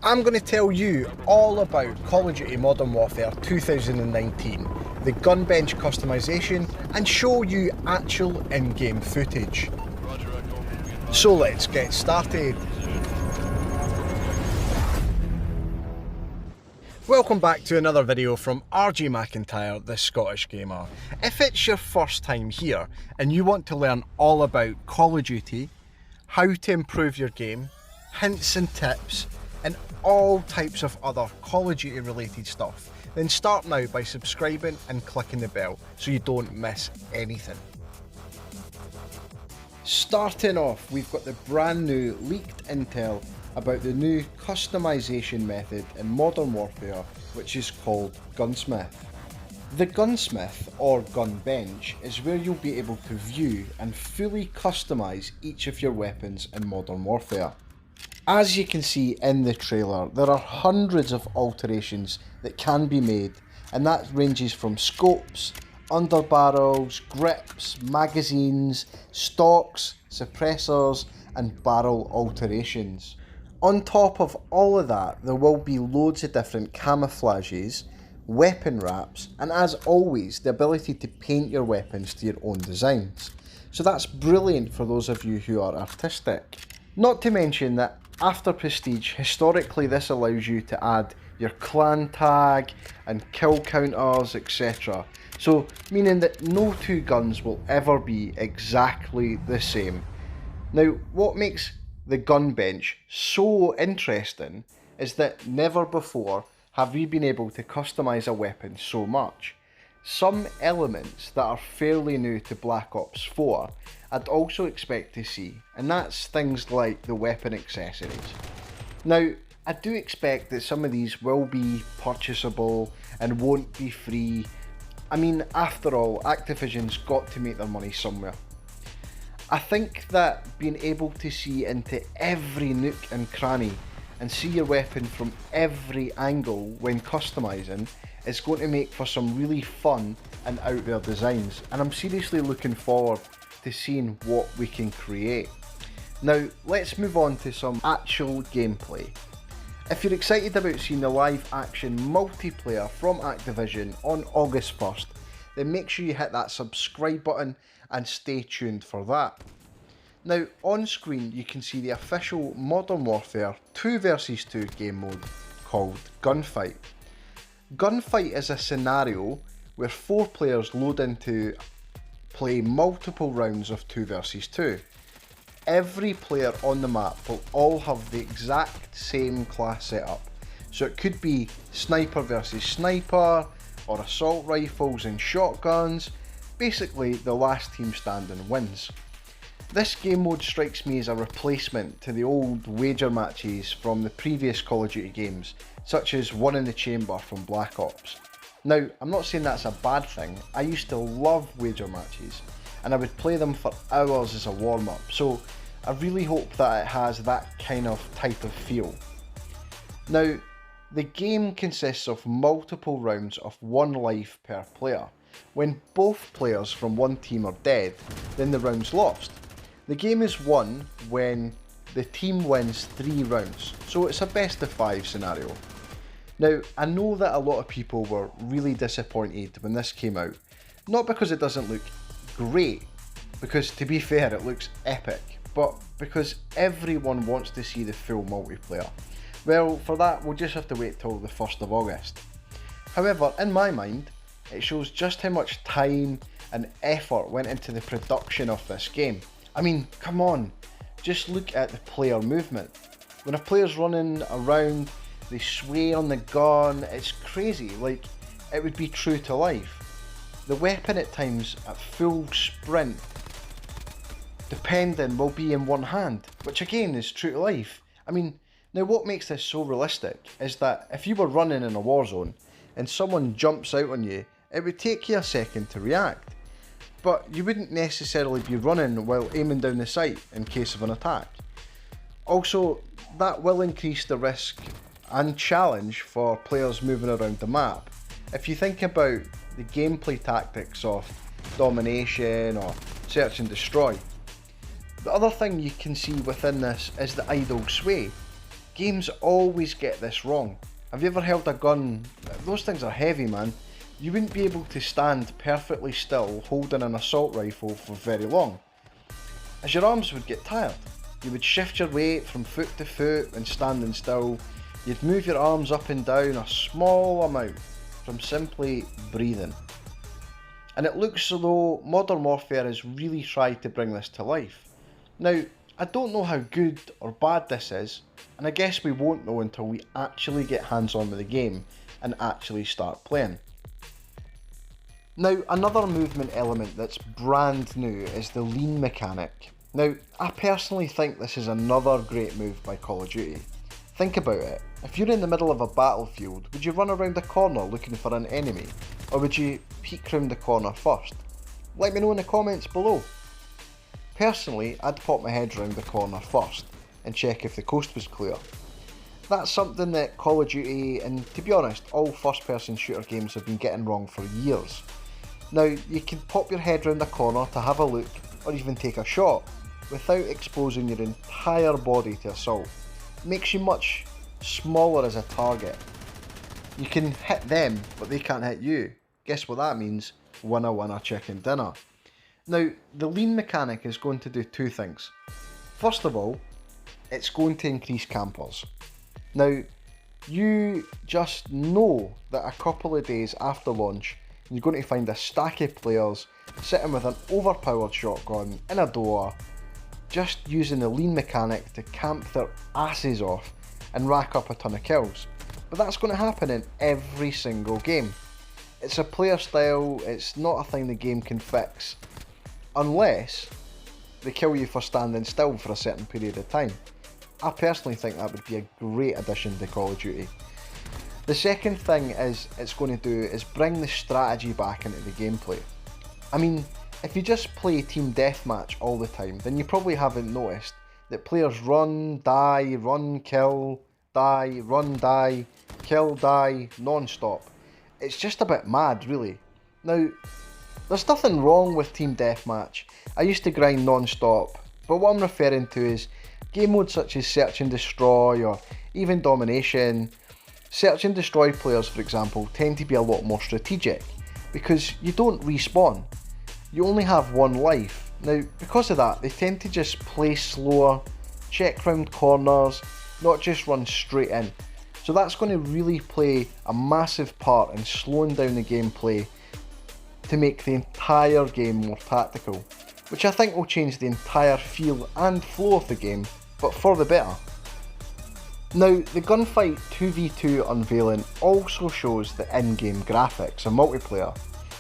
I'm going to tell you all about Call of Duty Modern Warfare 2019, the gun bench customisation, and show you actual in-game footage. So let's get started. Welcome back to another video from RJ McIntyre, the Scottish Gamer. If it's your first time here and you want to learn all about Call of Duty, how to improve your game, hints and tips, and all types of other Call of Duty related stuff, then start now by subscribing and clicking the bell so you don't miss anything. Starting off, we've got the brand new leaked intel about the new customisation method in Modern Warfare, which is called Gunsmith. The Gunsmith, or gun bench, is where you'll be able to view and fully customise each of your weapons in Modern Warfare. As you can see in the trailer, there are hundreds of alterations that can be made, and that ranges from scopes, underbarrels, grips, magazines, stocks, suppressors and barrel alterations. On top of all of that, there will be loads of different camouflages, weapon wraps, and as always, the ability to paint your weapons to your own designs. So that's brilliant for those of you who are artistic. Not to mention that after Prestige, historically this allows you to add your clan tag and kill counters, etc. So meaning that no two guns will ever be exactly the same. Now what makes the gun bench so interesting is that never before have we been able to customise a weapon so much. Some elements that are fairly new to Black Ops 4 I'd also expect to see, and that's things like the weapon accessories. Now I do expect that some of these will be purchasable and won't be free. I mean, after all, Activision's got to make their money somewhere. I think that being able to see into every nook and cranny and see your weapon from every angle when customising is going to make for some really fun and out there designs, and I'm seriously looking forward to seeing what we can create. Now let's move on to some actual gameplay. If you're excited about seeing the live action multiplayer from Activision on August 1st, then make sure you hit that subscribe button and stay tuned for that. Now on screen you can see the official Modern Warfare 2 vs 2 game mode called Gunfight. Gunfight is a scenario where 4 players load into play multiple rounds of 2 vs 2. Every player on the map will all have the exact same class setup. So it could be sniper versus sniper, or assault rifles and shotguns. Basically the last team standing wins. This game mode strikes me as a replacement to the old wager matches from the previous Call of Duty games, such as One in the Chamber from Black Ops. Now, I'm not saying that's a bad thing. I used to love wager matches and I would play them for hours as a warm-up, so I really hope that it has that kind of type of feel. Now, the game consists of multiple rounds of 1 life per player. When both players from one team are dead, then the round's lost. The game is won when the team wins 3 rounds, so it's a best of 5 scenario. Now, I know that a lot of people were really disappointed when this came out, not because it doesn't look great, because to be fair it looks epic, but because everyone wants to see the full multiplayer. Well, for that we'll just have to wait till the 1st of August. However, in my mind, it shows just how much time and effort went into the production of this game. I mean, come on, just look at the player movement. When a player's running around, they sway on the gun, it's crazy, like it would be true to life. The weapon at times at full sprint, depending, will be in one hand, which again is true to life. I mean, now what makes this so realistic is that if you were running in a war zone and someone jumps out on you, it would take you a second to react. But you wouldn't necessarily be running while aiming down the sight in case of an attack. Also, that will increase the risk and challenge for players moving around the map. If you think about the gameplay tactics of domination or search and destroy, the other thing you can see within this is the idle sway. Games always get this wrong. Have you ever held a gun? Those things are heavy, man. You wouldn't be able to stand perfectly still holding an assault rifle for very long, as your arms would get tired. You would shift your weight from foot to foot when standing still. You'd move your arms up and down a small amount from simply breathing. And it looks as though Modern Warfare has really tried to bring this to life. Now, I don't know how good or bad this is, and I guess we won't know until we actually get hands on with the game and actually start playing. Now, another movement element that's brand new is the lean mechanic. Now, I personally think this is another great move by Call of Duty. Think about it. If you're in the middle of a battlefield, would you run around a corner looking for an enemy? Or would you peek round the corner first? Let me know in the comments below. Personally, I'd pop my head round the corner first and check if the coast was clear. That's something that Call of Duty, and to be honest, all first person shooter games have been getting wrong for years. Now, you can pop your head round the corner to have a look or even take a shot without exposing your entire body to assault. It makes you much smaller as a target. You can hit them, but they can't hit you. Guess what that means? Winner winner chicken dinner. Now, the lean mechanic is going to do two things. First of all, it's going to increase campers. Now, you just know that a couple of days after launch, you're going to find a stack of players sitting with an overpowered shotgun in a door, just using the lean mechanic to camp their asses off and rack up a ton of kills. But that's going to happen in every single game. It's a player style, it's not a thing the game can fix, unless they kill you for standing still for a certain period of time. I personally think that would be a great addition to Call of Duty. The second thing it's going to do is bring the strategy back into the gameplay. I mean, if you just play team deathmatch all the time, then you probably haven't noticed that players run, die, run, kill, die, run, die, kill, die, non-stop. It's just a bit mad, really. Now, there's nothing wrong with team deathmatch. I used to grind non-stop, but what I'm referring to is game modes such as search and destroy or even domination. Search and destroy players, for example, tend to be a lot more strategic because you don't respawn. You only have one life. Now, because of that, they tend to just play slower, check round corners, not just run straight in. So that's going to really play a massive part in slowing down the gameplay to make the entire game more tactical, which I think will change the entire feel and flow of the game, but for the better. Now, the Gunfight 2v2 unveiling also shows the in-game graphics and multiplayer.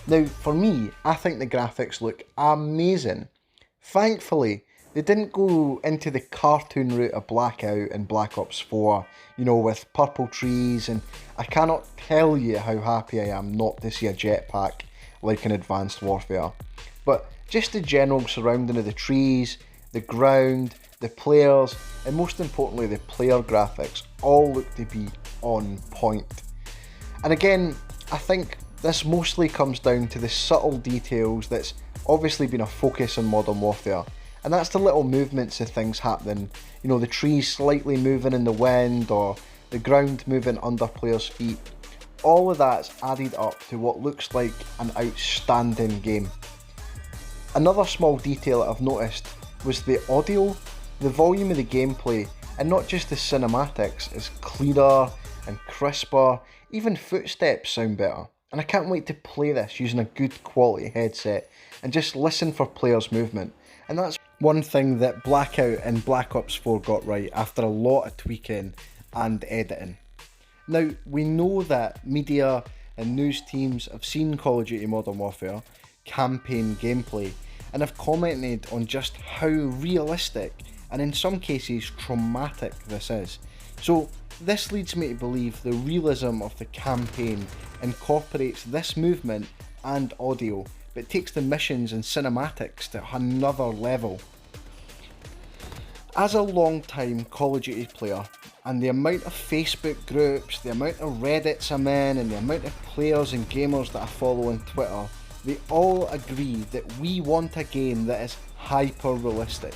Now, for me, I think the graphics look amazing. Thankfully, they didn't go into the cartoon route of Blackout and Black Ops 4, you know, with purple trees, and I cannot tell you how happy I am not to see a jetpack like in Advanced Warfare. But just the general surrounding of the trees, the ground, the players, and most importantly the player graphics all look to be on point. And again, I think this mostly comes down to the subtle details that's obviously been a focus on Modern Warfare, and that's the little movements of things happening, you know, the trees slightly moving in the wind or the ground moving under players' feet. All of that's added up to what looks like an outstanding game. Another small detail I've noticed was the audio. The volume of the gameplay, and not just the cinematics, is clearer and crisper. Even footsteps sound better. And I can't wait to play this using a good quality headset and just listen for players' movement. And that's one thing that Blackout and Black Ops 4 got right after a lot of tweaking and editing. Now, we know that media and news teams have seen Call of Duty Modern Warfare campaign gameplay and have commented on just how realistic and in some cases traumatic this is. So this leads me to believe the realism of the campaign incorporates this movement and audio, but takes the missions and cinematics to another level. As a long-time Call of Duty player, and the amount of Facebook groups, the amount of Reddits I'm in, and the amount of players and gamers that I follow on Twitter, they all agree that we want a game that is hyper-realistic.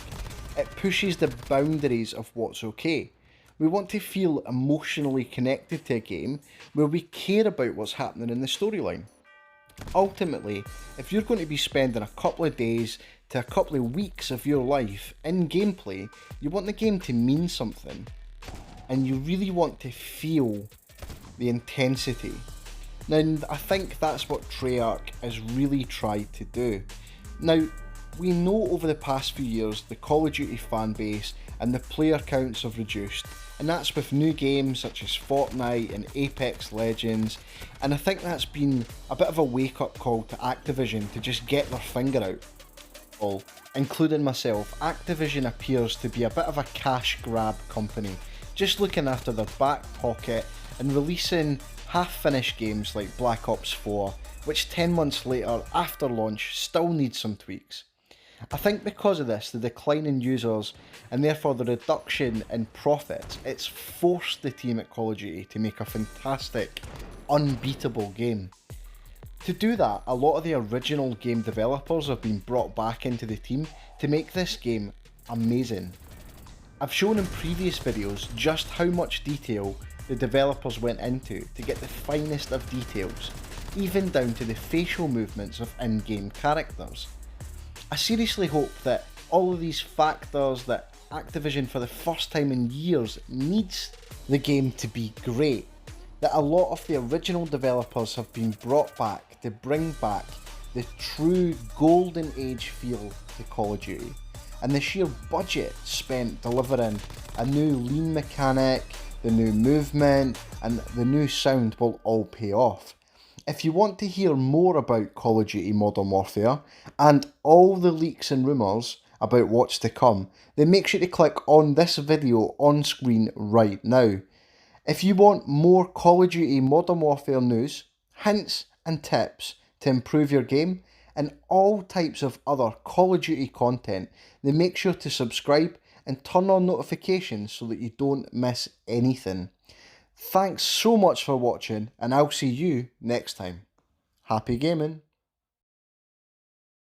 It pushes the boundaries of what's okay. We want to feel emotionally connected to a game where we care about what's happening in the storyline. Ultimately, if you're going to be spending a couple of days to a couple of weeks of your life in gameplay, you want the game to mean something, and you really want to feel the intensity. Now, I think that's what Treyarch has really tried to do. Now, we know over the past few years the Call of Duty fanbase and the player counts have reduced, and that's with new games such as Fortnite and Apex Legends, and I think that's been a bit of a wake-up call to Activision to just get their finger out. All, including myself, Activision appears to be a bit of a cash grab company, just looking after their back pocket and releasing half-finished games like Black Ops 4, which 10 months later after launch still needs some tweaks. I think because of this, the decline in users and therefore the reduction in profits, it's forced the team at Call of Duty to make a fantastic, unbeatable game. To do that, a lot of the original game developers have been brought back into the team to make this game amazing. I've shown in previous videos just how much detail the developers went into to get the finest of details, even down to the facial movements of in-game characters. I seriously hope that all of these factors that Activision for the first time in years needs the game to be great, that a lot of the original developers have been brought back to bring back the true golden age feel to Call of Duty, and the sheer budget spent delivering a new lean mechanic, the new movement and the new sound will all pay off. If you want to hear more about Call of Duty Modern Warfare and all the leaks and rumours about what's to come, then make sure to click on this video on screen right now. If you want more Call of Duty Modern Warfare news, hints and tips to improve your game, and all types of other Call of Duty content, then make sure to subscribe and turn on notifications so that you don't miss anything. Thanks so much for watching, and I'll see you next time. Happy gaming!